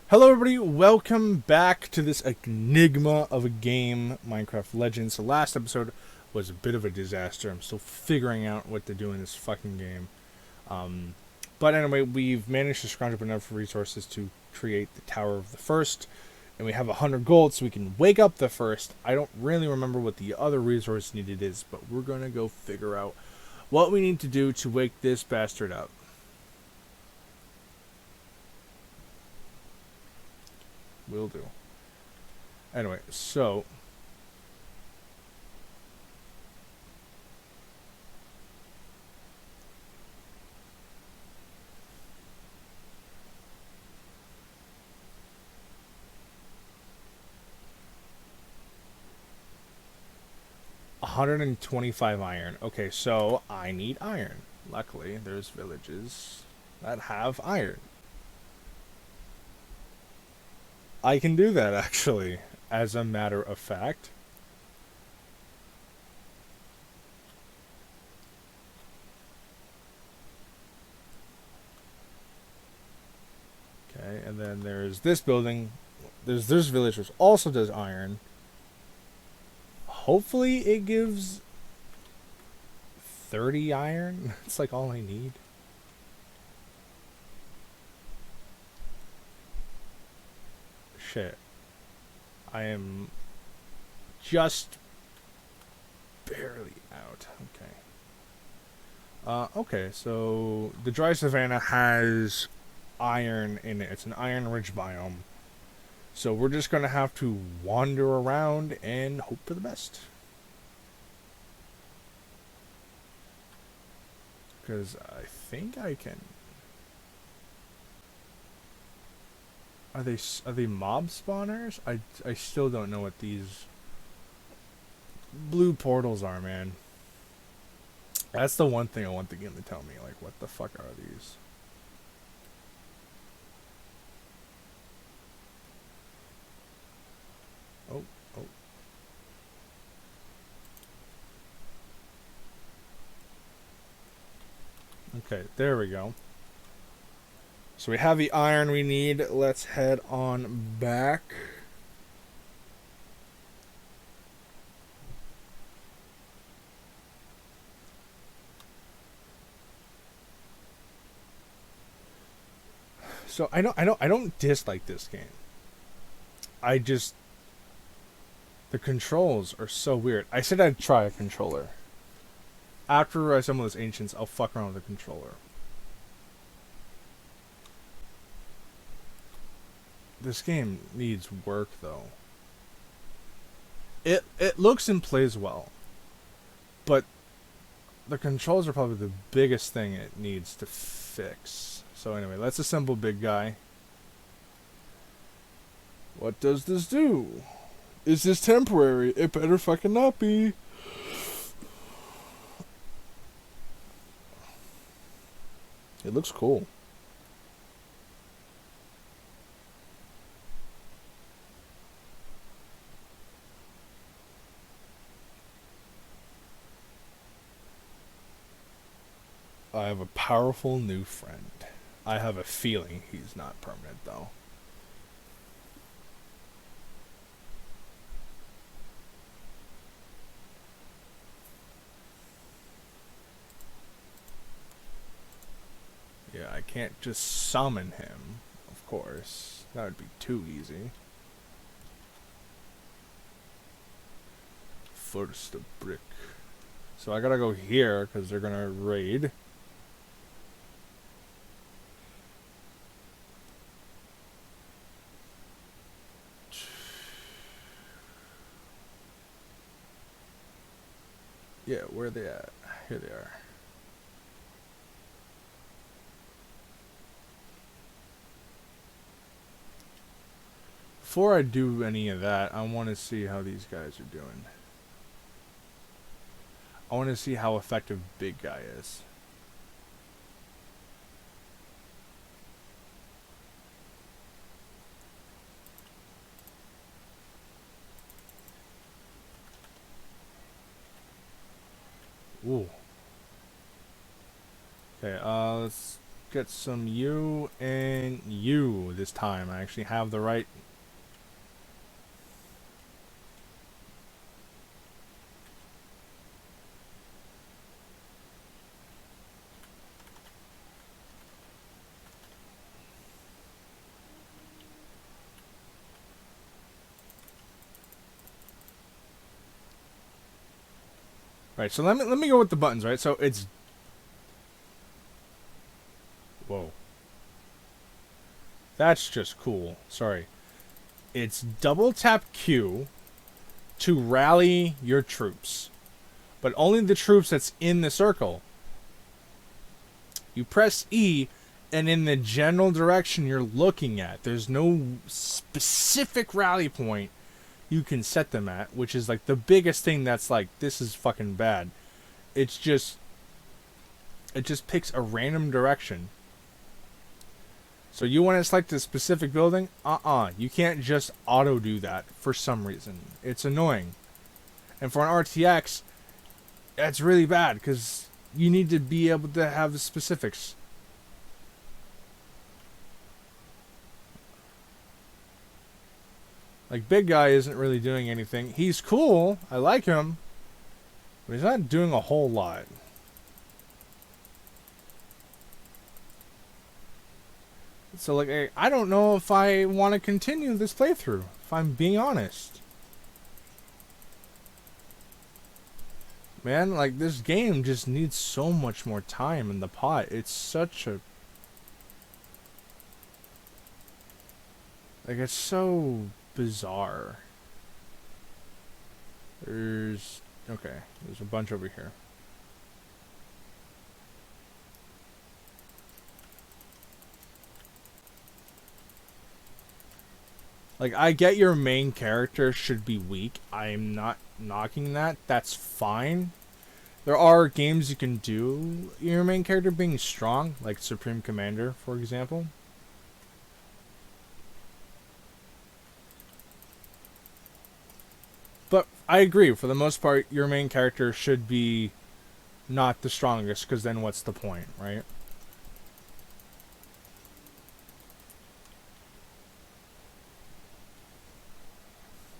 Hello everybody, welcome back to this enigma of a game, Minecraft Legends. The last episode was a bit of a disaster. I'm still figuring out what to do in this fucking game. Um, but anyway, we've managed to scrounge up enough resources to create the Tower of the First, and we have 100 gold so we can wake up the First. I don't really remember what the other resource needed is, but we're gonna go figure out what we need to do to wake this bastard up. Will do. Anyway, so 125 iron. Okay, so I need iron. Luckily, there's villages that have iron. I can do that actually, as a matter of fact. Okay, and then there's this building. There's this village which also does iron. Hopefully it gives 30 iron. It's like all I need. Shit. I am just barely out. Okay. Okay, so the dry savanna has iron in it. It's an iron-rich biome. So we're just gonna have to wander around and hope for the best. Because I think I can. Are they mob spawners? I still don't know what these blue portals are, man. That's the one thing I want the game to tell me. Like, what the fuck are these? Oh, oh. Okay, there we go. So we have the iron we need. Let's head on back. So I don't dislike this game. I just the controls are so weird. I said I'd try a controller. After I summon those ancients, I'll fuck around with the controller. This game needs work though. It looks and plays well, but the controls are probably the biggest thing it needs to fix. So anyway, let's assemble big guy. What does this do? Is this temporary? It better fucking not be. It looks cool. I have a powerful new friend. I have a feeling he's not permanent though. Yeah, I can't just summon him, of course. That would be too easy. First a brick. So I gotta go here because they're gonna raid. Yeah, where are they at? Here they are. Before I do any of that, I want to see how these guys are doing. I want to see how effective big guy is. Ooh. Okay, let's get some you and you this time. I actually have the right. Right, so let me go with the buttons, right? So it's whoa. That's just cool. Sorry. It's double tap Q to rally your troops. But only the troops that's in the circle. You press E and in the general direction you're looking at. There's no specific rally point you can set them at, which is like the biggest thing that's like, this is fucking bad. It just picks a random direction. So you want to select a specific building? You can't just auto do that for some reason. It's annoying. And for an RTX, that's really bad because you need to be able to have the specifics. Like, big guy isn't really doing anything. He's cool. I like him. But he's not doing a whole lot. So, like, I don't know if I want to continue this playthrough, if I'm being honest. Man, like, this game just needs so much more time in the pot. It's such a... Like, it's so bizarre. There's... Okay, there's a bunch over here. Like, I get your main character should be weak. I'm not knocking that. That's fine. There are games you can do your main character being strong, like Supreme Commander, for example. But I agree, for the most part, your main character should be not the strongest, because then what's the point, right?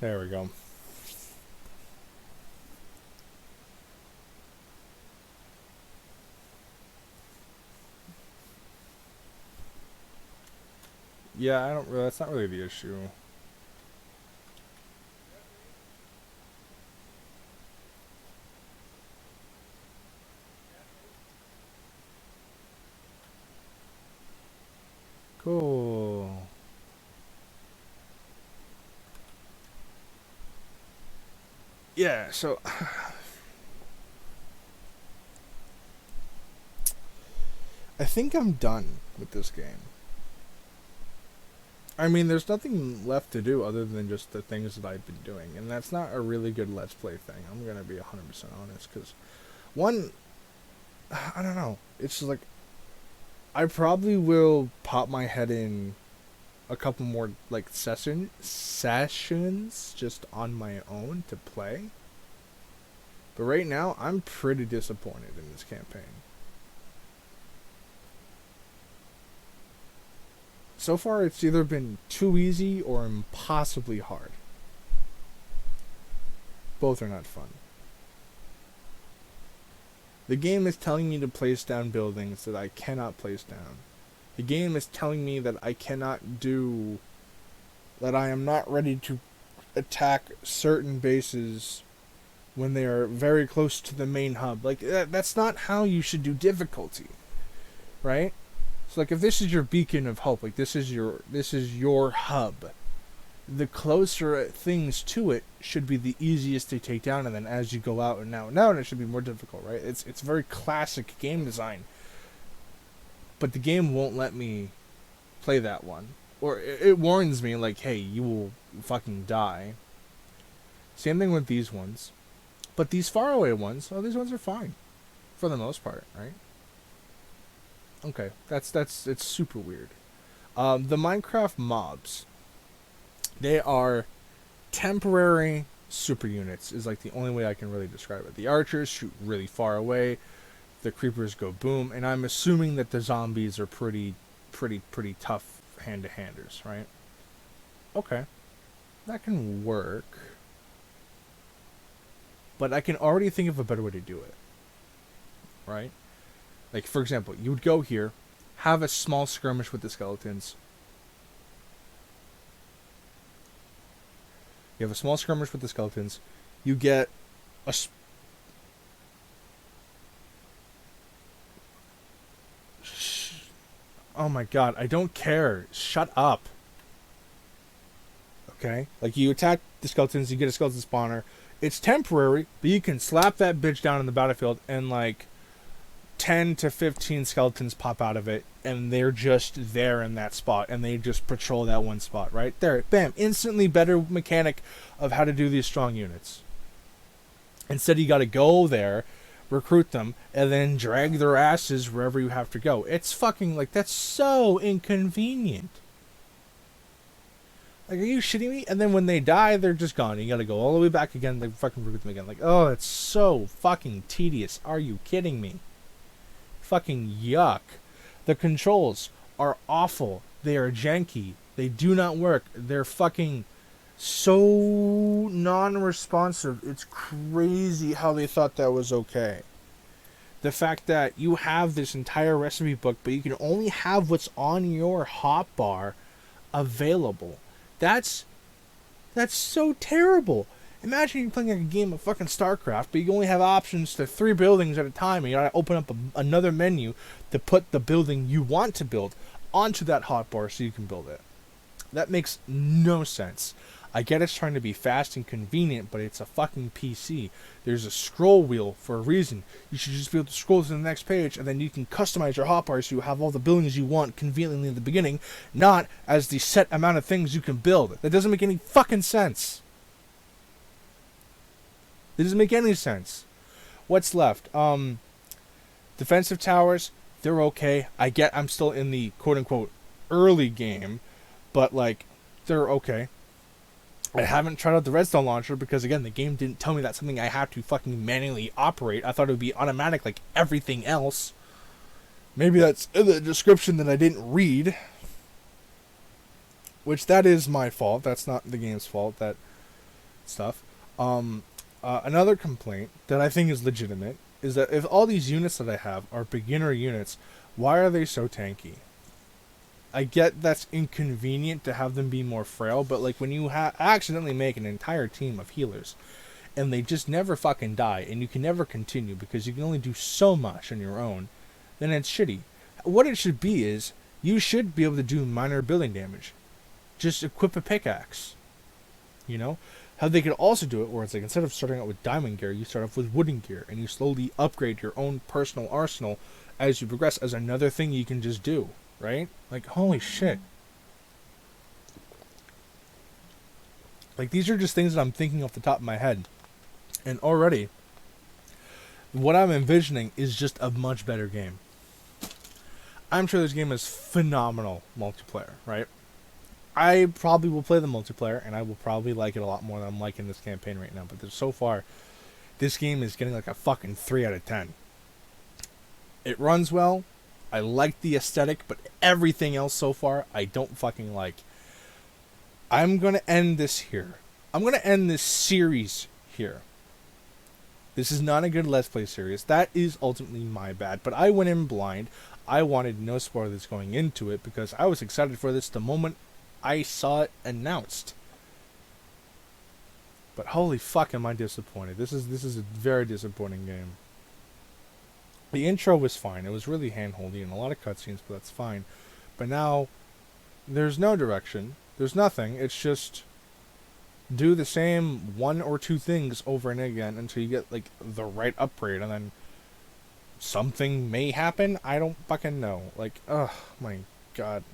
There we go. Yeah, I don't really, that's not really the issue. Cool. Yeah, so I think I'm done with this game. I mean, there's nothing left to do other than just the things that I've been doing, and that's not a really good Let's Play thing. I'm gonna be 100% honest, because one, I don't know. It's just like I probably will pop my head in a couple more like sessions just on my own to play. But right now, I'm pretty disappointed in this campaign. So far, it's either been too easy or impossibly hard. Both are not fun. The game is telling me to place down buildings that I cannot place down. The game is telling me that I cannot do... that I am not ready to attack certain bases when they are very close to the main hub. Like, that's not how you should do difficulty. Right? So, like, if this is your beacon of hope, like, this is your hub, the closer things to it should be the easiest to take down, and then as you go out and out, it should be more difficult, right? It's very classic game design. But the game won't let me play that one. Or it warns me, like, hey, you will fucking die. Same thing with these ones. But these faraway ones, oh, these ones are fine. For the most part, right? Okay, it's super weird. The Minecraft mobs, they are temporary super units, is like the only way I can really describe it. The archers shoot really far away. the creepers go boom, and I'm assuming that the zombies are pretty tough hand-to-handers, right? Okay, that can work. But I can already think of a better way to do it, right? Like, for example, you would go here, have a small skirmish with the skeletons. You have a small skirmish with the skeletons. You get a... Oh my god, I don't care. Shut up. Okay? Like, you attack the skeletons, you get a skeleton spawner. It's temporary, but you can slap that bitch down in the battlefield and, like, 10 to 15 skeletons pop out of it, and they're just there in that spot, and they just patrol that one spot, right? There, bam, instantly better mechanic of how to do these strong units. Instead, you gotta go there, recruit them, and then drag their asses wherever you have to go. It's fucking, like, that's so inconvenient. Like, are you shitting me? And then when they die, they're just gone. You gotta go all the way back again, like, fucking recruit them again. Like, oh, it's so fucking tedious. Are you kidding me? Fucking yuck. The controls are awful. They are janky. They do not work. They're fucking so non-responsive. It's crazy how they thought that was okay. The fact that you have this entire recipe book, but you can only have what's on your hotbar available. That's so terrible. Imagine you're playing like a game of fucking StarCraft, but you only have options to 3 buildings at a time, and you gotta open up another menu to put the building you want to build onto that hotbar so you can build it. That makes no sense. I get it's trying to be fast and convenient, but it's a fucking PC. There's a scroll wheel for a reason. You should just be able to scroll to the next page, and then you can customize your hotbar so you have all the buildings you want conveniently at the beginning, not as the set amount of things you can build. That doesn't make any fucking sense. It doesn't make any sense. What's left? Defensive towers, they're okay. I get I'm still in the quote-unquote early game, but, like, they're okay. I haven't tried out the redstone launcher because, again, the game didn't tell me that's something I have to fucking manually operate. I thought it would be automatic like everything else. Maybe that's in the description that I didn't read. Which, that is my fault. That's not the game's fault, that stuff. Another complaint that I think is legitimate is that if all these units that I have are beginner units, why are they so tanky? I get that's inconvenient to have them be more frail, but, like, when you accidentally make an entire team of healers and they just never fucking die and you can never continue because you can only do so much on your own, then it's shitty. What it should be is you should be able to do minor building damage. Just equip a pickaxe. You know? How they could also do it where it's like, instead of starting out with diamond gear, you start off with wooden gear and you slowly upgrade your own personal arsenal as you progress as another thing you can just do. Right? Like, holy shit. Like, these are just things that I'm thinking off the top of my head. And already, what I'm envisioning is just a much better game. I'm sure this game is phenomenal multiplayer, right? I probably will play the multiplayer, and I will probably like it a lot more than I'm liking this campaign right now. But so far, this game is getting like a fucking 3 out of 10. It runs well. I like the aesthetic, but everything else so far, I don't fucking like. I'm going to end this here. I'm going to end this series here. This is not a good Let's Play series. That is ultimately my bad. But I went in blind. I wanted no spoilers going into it because I was excited for this the moment I saw it announced. But holy fuck am I disappointed. This is a very disappointing game. The intro was fine. It was really hand-holdy and a lot of cutscenes, but that's fine. But now, there's no direction. There's nothing. It's just do the same 1 or 2 things over and again until you get, like, the right upgrade, and then something may happen? I don't fucking know. Like, ugh, my god.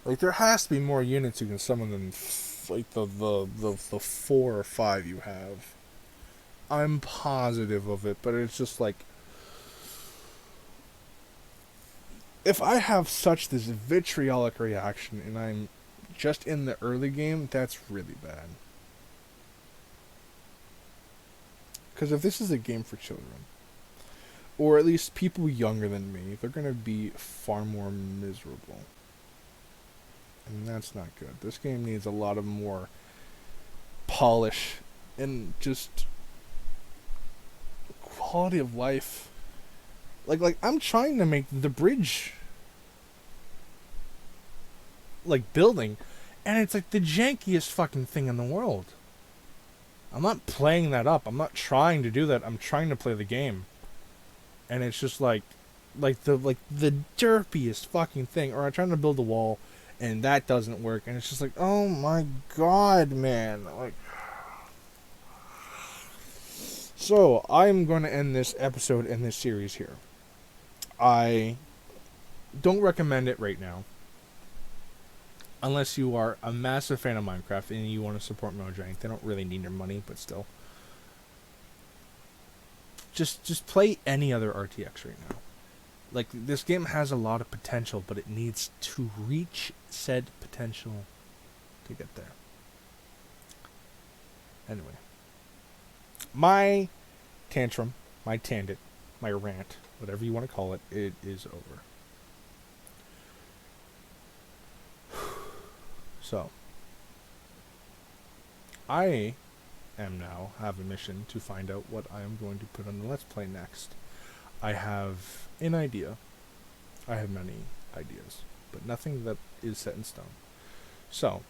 Like, there has to be more units you can summon than, like, the 4 or 5 you have. I'm positive of it, but it's just like, if I have such this vitriolic reaction and I'm just in the early game, that's really bad. Because if this is a game for children, or at least people younger than me, they're going to be far more miserable. And that's not good. This game needs a lot of more polish and just quality of life. Like I'm trying to make the bridge like building, and it's like the jankiest fucking thing in the world. I'm not playing that up. I'm not trying to do that. I'm trying to play the game. And it's just like the derpiest fucking thing. Or I'm trying to build a wall and that doesn't work, and it's just like, oh my god, man. Like, so I'm going to end this episode and this series here. I don't recommend it right now, unless you are a massive fan of Minecraft and you want to support Mojang. They don't really need your money, but still. Just play any other RTX right now. Like, this game has a lot of potential, but it needs to reach said potential to get there. Anyway. My tantrum, my tangent, my rant, whatever you want to call it, it is over. So, I am now have a mission to find out what I am going to put on the Let's Play next. I have an idea. I have many ideas, but nothing that is set in stone. So,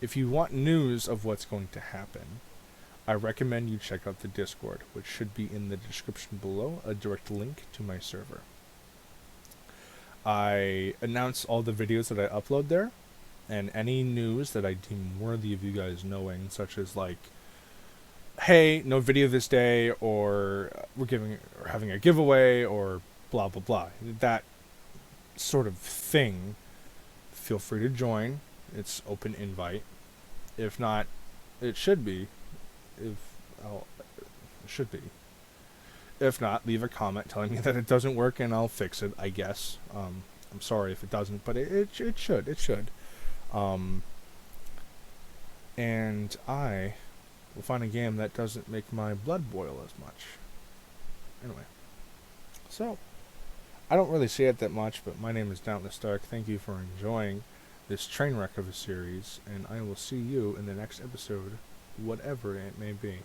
if you want news of what's going to happen, I recommend you check out the Discord, which should be in the description below, a direct link to my server. I announce all the videos that I upload there, and any news that I deem worthy of you guys knowing, such as like, hey, no video this day, or we're having a giveaway, or blah blah blah. That sort of thing. Feel free to join. It's open invite. If not, it should be. It should be. If not, leave a comment telling me that it doesn't work, and I'll fix it, I guess. I'm sorry if it doesn't, but it should. It should. And I will find a game that doesn't make my blood boil as much. Anyway. So, I don't really say it that much, but my name is Dauntless Dark. Thank you for enjoying this train wreck of a series, and I will see you in the next episode, whatever it may be.